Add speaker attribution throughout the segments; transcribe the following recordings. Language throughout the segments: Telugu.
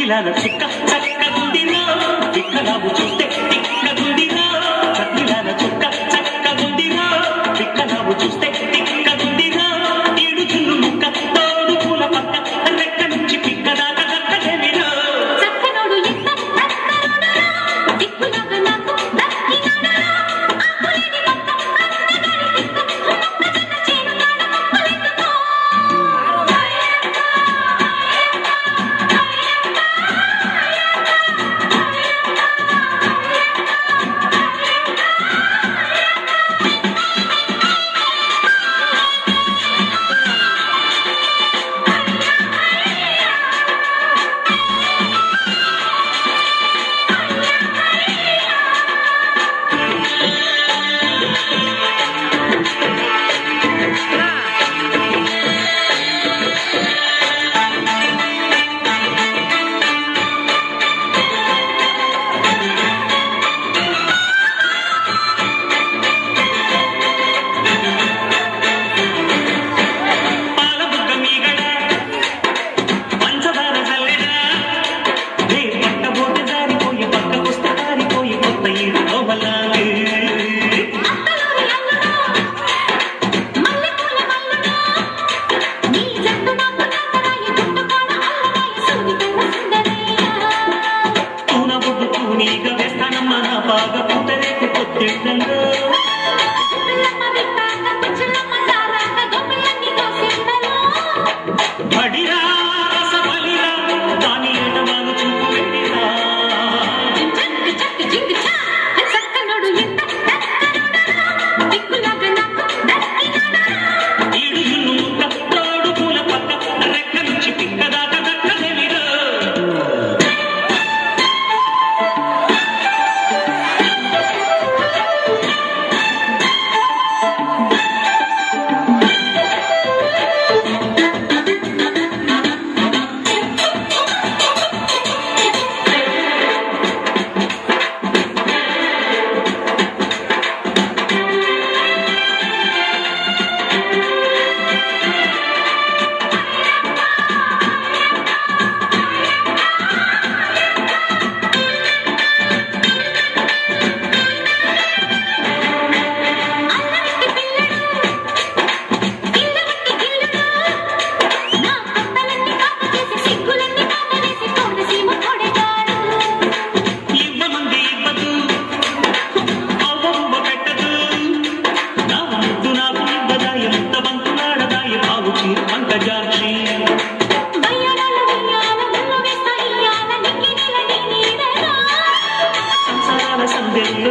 Speaker 1: చక్కిలాల చిక్క చక్కగుందిరా విక్కలావు చూస్తే తిక్కగుందిరా చక్కిలాల చుక్క చక్కగుందిరా విక్కలావు చూస్తే తిక్కగుందిరా ఏడు చున్ను ముక్క తోడు పూల పక్క రెక్క నుంచి పిక్క దాకా దక్కలేమిరా
Speaker 2: చక్కనోడు ఎంత దక్కనోడురా దిక్కులాగా నాకు దక్కినాడురా ఆకులేని మొక్క అందగాడి తిక్క మొక్కజొన్న చేను కాడ మొక్కలెత్తుకో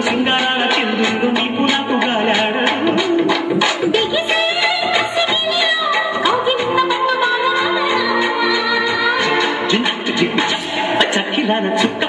Speaker 1: సింగారాల చంద్రుడు నీకు నాకు గాయాడు చక్కిలాల చుక్క